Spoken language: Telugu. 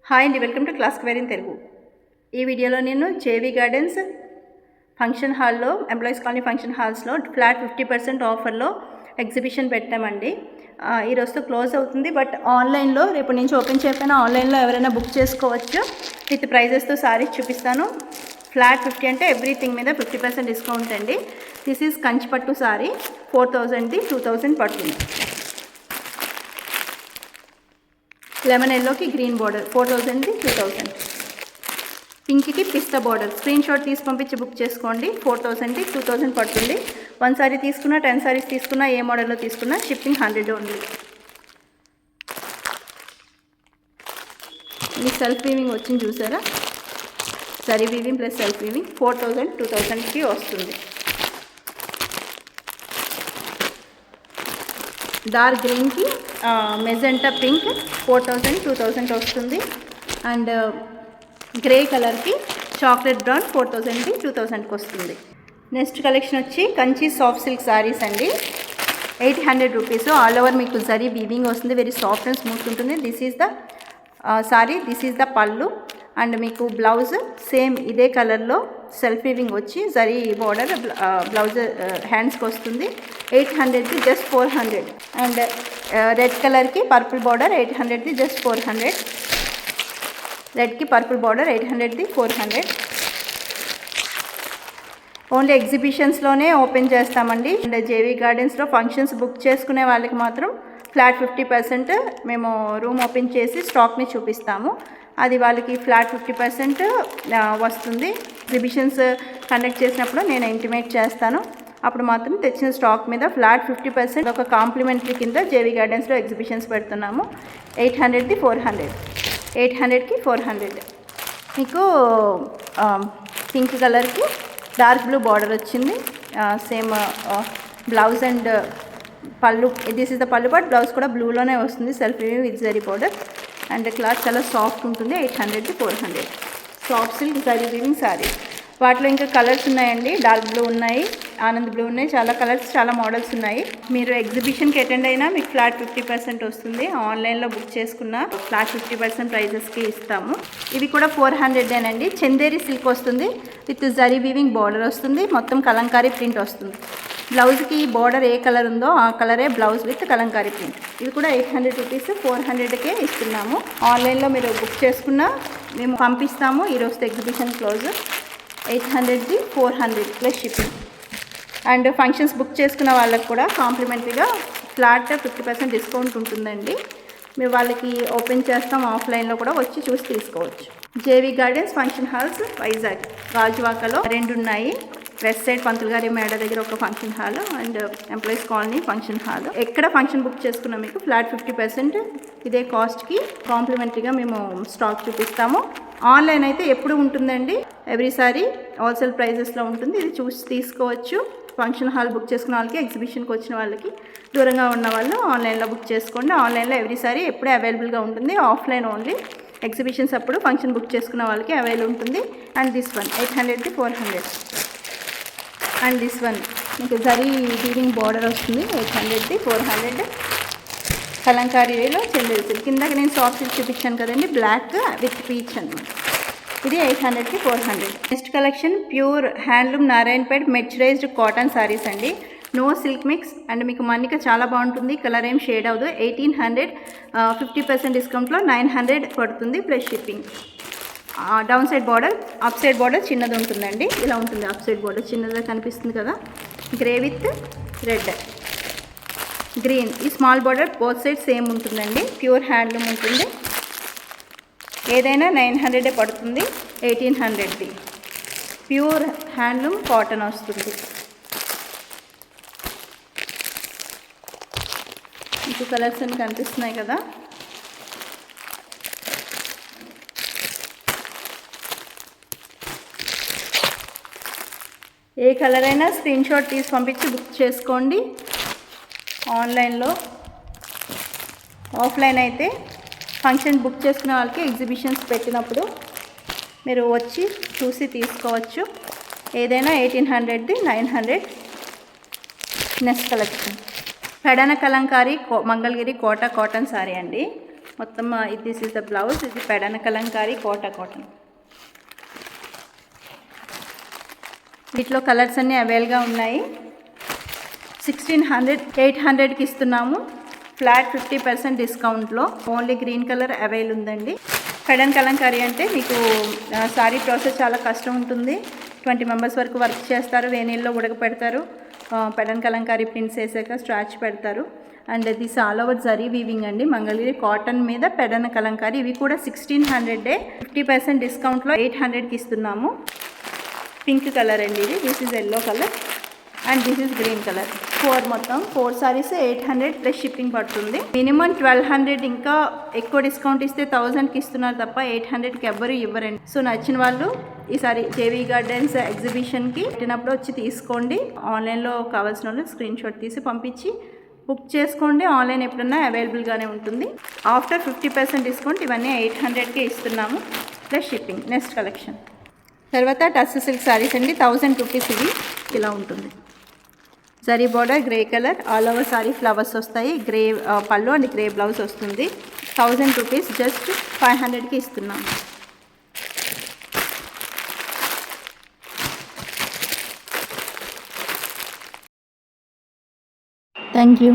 హాయ్ అండి, welcome to class queer in Telugu. ఈ వీడియోలో నేను జేవీ గార్డెన్స్ ఫంక్షన్ హాల్లో, ఎంప్లాయీస్ కాలనీ ఫంక్షన్ హాల్స్లో ఫ్లాట్ 50% ఆఫర్లో ఎగ్జిబిషన్ పెట్టామండి. ఈరోజుతో క్లోజ్ అవుతుంది, బట్ ఆన్లైన్లో రేపు నుంచి ఓపెన్ చేయకపోయినా ఆన్లైన్లో ఎవరైనా బుక్ చేసుకోవచ్చు. విత్ ప్రైజెస్తో సారీస్ చూపిస్తాను. ఫ్లాట్ 50 అంటే ఎవ్రీథింగ్ మీద 50% డిస్కౌంట్ అండి. దిస్ ఈజ్ కంచిపట్టు సారీ. 4000ది 2000 పడుతుంది. లెమన్ ఎల్లోకి గ్రీన్ బార్డర్ 4000ది 2000. పింక్కి పిస్తా బార్డర్. స్క్రీన్ షాట్ తీసి పంపించి బుక్ చేసుకోండి. 4000ది 2000 పడుతుంది. 1 సారీ తీసుకున్నా 10 సారీస్ తీసుకున్నా ఏ మోడల్లో తీసుకున్నా షిప్పింగ్ 100 ఓన్లీ. ఈ సెల్ఫ్ వీవింగ్ వచ్చింది చూసారా, సరీ వీవింగ్ ప్లస్ సెల్ఫ్ వీవింగ్ 4000 2000కి వస్తుంది. డార్క్ గ్రీన్కి మెజెంటా పింక్ 4000 2000 వస్తుంది. అండ్ గ్రే కలర్కి చాక్లెట్ బ్రౌన్ 4000కి 2000కి వస్తుంది. నెక్స్ట్ కలెక్షన్ వచ్చి కంచి సాఫ్ట్ సిల్క్ సారీస్ అండి. 800 రూపీస్. ఆల్ ఓవర్ మీకు జరీ వీవింగ్ వస్తుంది. వెరీ సాఫ్ట్ అండ్ స్మూత్ ఉంటుంది. This is the sorry, this is the పళ్ళు. అండ్ మీకు బ్లౌజ్ సేమ్ ఇదే కలర్లో సెల్ఫ్ వీవింగ్ వచ్చి జరీ బార్డర్ బ్లౌజ్ హ్యాండ్స్కి వస్తుంది. 800ది జస్ట్ 400. అండ్ రెడ్ కలర్కి పర్పుల్ బార్డర్ 800ది జస్ట్ 400. రెడ్కి పర్పుల్ బార్డర్ 800ది 400. ఓన్లీ ఎగ్జిబిషన్స్లోనే ఓపెన్ చేస్తామండి. అండ్ జేవీ గార్డెన్స్లో ఫంక్షన్స్ బుక్ చేసుకునే వాళ్ళకి మాత్రం ఫ్లాట్ 50% మేము రూమ్ ఓపెన్ చేసి స్టాక్ని చూపిస్తాము. అది వాళ్ళకి ఫ్లాట్ 50% వస్తుంది. ఎగ్జిబిషన్స్ కండక్ట్ చేసినప్పుడు నేను ఇంటిమేట్ చేస్తాను. అప్పుడు మాత్రం తెచ్చిన స్టాక్ మీద ఫ్లాట్ 50% ఒక కాంప్లిమెంటరీ కింద జేవీ గార్డెన్స్లో ఎగ్జిబిషన్స్ పెడుతున్నాము. 800ది 400. 800కి 400. మీకు పింక్ కలర్కి డార్క్ బ్లూ బార్డర్ వచ్చింది. సేమ్ బ్లౌజ్ అండ్ పళ్ళు. దిస్ ఇస్ ద పళ్ళు పార్ట్. బ్లౌజ్ కూడా బ్లూలోనే వస్తుంది. Self weaving with zari border. And cloth చాలా సాఫ్ట్ ఉంటుంది. 800ది 400. Soft silk zari weaving sorry. వాటిలో ఇంకా కలర్స్ ఉన్నాయండి. డార్క్ బ్లూ ఉన్నాయి, ఆనంద్ బ్లూ ఉన్నాయి. చాలా కలర్స్, చాలా మోడల్స్ ఉన్నాయి. మీరు ఎగ్జిబిషన్కి అటెండ్ అయినా మీకు ఫ్లాట్ 50% వస్తుంది. ఆన్లైన్లో బుక్ చేసుకున్న ఫ్లాట్ 50% ప్రైజెస్కి ఇస్తాము. ఇవి కూడా 400ఏనండి. చందేరి సిల్క్ వస్తుంది. విత్ జరీ వీవింగ్ బార్డర్ వస్తుంది. మొత్తం కలంకారీ ప్రింట్ వస్తుంది. బ్లౌజ్కి బార్డర్ ఏ కలర్ ఉందో ఆ కలరే బ్లౌజ్ విత్ కలంకారీ ప్రింట్. ఇవి కూడా 800 రూపీస్. 400కే ఇస్తున్నాము. ఆన్లైన్లో మీరు బుక్ చేసుకున్నా మేము పంపిస్తాము. ఈరోజు ఎగ్జిబిషన్ క్లోజ్. 800ది 400 plus shipping. And functions book చేసుకున్న వాళ్ళకి కూడా కాంప్లిమెంటరీగా ఫ్లాట్ 50% డిస్కౌంట్ ఉంటుందండి. మేము వాళ్ళకి ఓపెన్ చేస్తాం. ఆఫ్లైన్లో కూడా వచ్చి చూసి తీసుకోవచ్చు. JV gardens function halls Vizag గాజువాకలో 2 ఉన్నాయి. వెస్ట్ సైడ్ పంతులు గారి మేడ దగ్గర ఒక function hall and employees colony function hall. ఎక్కడ ఫంక్షన్ బుక్ చేసుకున్నా మీకు ఫ్లాట్ 50% ఇదే కాస్ట్కి కాంప్లిమెంటరీగా మేము స్టాక్ చూపిస్తాము. ఆన్లైన్ అయితే ఎప్పుడు ఉంటుందండి. ఎవ్రీసారి హోల్సేల్ ప్రైజెస్లో ఉంటుంది. ఇది చూసి తీసుకోవచ్చు. ఫంక్షన్ హాల్ బుక్ చేసుకున్న వాళ్ళకి, ఎగ్జిబిషన్కి వచ్చిన వాళ్ళకి, దూరంగా ఉన్న వాళ్ళు ఆన్లైన్లో బుక్ చేసుకోండి. ఆన్లైన్లో ఎవ్రీసారి ఎప్పుడే అవైలబుల్గా ఉంటుంది. ఆఫ్లైన్ ఓన్లీ ఎగ్జిబిషన్స్ అప్పుడు ఫంక్షన్ బుక్ చేసుకున్న వాళ్ళకి అవైలబుల్ ఉంటుంది. అండ్ దిస్ వన్ 800ది 400. అండ్ దిస్ వన్ మీకు జరీ వీవింగ్ బార్డర్ వస్తుంది. 800ది 400. కలంకారీలో చందేరి సిల్క్. కిందకి నేను సాఫ్ట్ సిల్క్ చూపించాను కదండి, బ్లాక్ విత్ పీచ్ అనమాట. ఇది 800కి 400. Next collection pure handloom Narayanpet mercerised cotton saris అండి. No silk mix. అండ్ మీకు మన్నిక చాలా బాగుంటుంది. కలర్ ఏం షేడ్ అవ్వదు. 1800. 50% డిస్కౌంట్లో 900 పడుతుంది plus shipping. Down side border, up side border చిన్నది ఉంటుందండి. ఇలా ఉంటుంది. అప్ సైడ్ బార్డర్ చిన్నదిగా కనిపిస్తుంది కదా. Grey with red, green. ఈ small border both side same ఉంటుందండి. ప్యూర్ హ్యాండ్లూమ్ ఉంటుంది. ఏదైనా 900 పడుతుంది. 1800ది ప్యూర్ హ్యాండ్లూమ్ కాటన్ వస్తుంది. మీకు కలర్స్ అన్ని కనిపిస్తున్నాయి కదా. ఏ కలర్ అయినా స్క్రీన్ షాట్ తీసి పంపించి బుక్ చేసుకోండి ఆన్లైన్లో. ఆఫ్లైన్ అయితే ఫంక్షన్ బుక్ చేసుకునే వాళ్ళకి ఎగ్జిబిషన్స్ పెట్టినప్పుడు మీరు వచ్చి చూసి తీసుకోవచ్చు. ఏదైనా 1800ది 900. నెక్స్ట్ కలెక్షన్ పెడన కలంకారీ మంగళగిరి కోట కాటన్ సారీ అండి. మొత్తం దిస్ ఇస్ ద బ్లౌజ్. ఇది పెడన కలంకారీ కాటన్. వీటిలో కలర్స్ అన్నీ అవైలబుల్గా ఉన్నాయి. 1600 800కి ఇస్తున్నాము. ఫ్లాట్ 50% డిస్కౌంట్లో. ఓన్లీ గ్రీన్ కలర్ అవైలబుల్ ఉందండి. పెడన్ కలంకారీ అంటే మీకు సారీ ప్రాసెస్ చాలా కష్టం ఉంటుంది. 20 మెంబర్స్ వరకు వర్క్ చేస్తారు. వేనీళ్ళలో ఉడకపెడతారు. పెడన్ కలంకారీ ప్రింట్స్ వేసాక స్ట్రాచ్ పెడతారు. And this all over zari weaving అండి. మంగళగిరి కాటన్ మీద పెడన కలంకారీ. ఇవి కూడా 1600 50% డిస్కౌంట్లో 800కి ఇస్తున్నాము. పింక్ కలర్ అండి ఇది. This is yellow colour and this is green colour. మొత్తం 4 సారీస్ 800 ప్లస్ షిప్పింగ్ పడుతుంది. మినిమం 1200, ఇంకా ఎక్కువ డిస్కౌంట్ ఇస్తే 1000కి ఇస్తున్నారు తప్ప 800కి ఎవ్వరు ఇవ్వరండి. సో నచ్చిన వాళ్ళు ఈసారి జేవీ గార్డెన్స్ ఎగ్జిబిషన్కి పెట్టినప్పుడు వచ్చి తీసుకోండి. ఆన్లైన్లో కావాల్సిన వాళ్ళు స్క్రీన్ షాట్ తీసి పంపించి బుక్ చేసుకోండి. ఆన్లైన్ ఎప్పుడన్నా అవైలబుల్గానే ఉంటుంది. ఆఫ్టర్ 50% డిస్కౌంట్ ఇవన్నీ 800కే ఇస్తున్నాము ప్లస్ షిప్పింగ్. నెక్స్ట్ కలెక్షన్ తర్వాత టస్ సిల్క్ సారీస్ అండి. 1000 రూపీస్ ఇవి. ఇలా ఉంటుంది. Zari border grey colour. All over sorry flowers వస్తాయి. గ్రే పళ్ళు అండ్ గ్రే బ్లౌజ్ వస్తుంది. 1000 రూపీస్ జస్ట్ 500కి ఇస్తున్నాము. Thank you.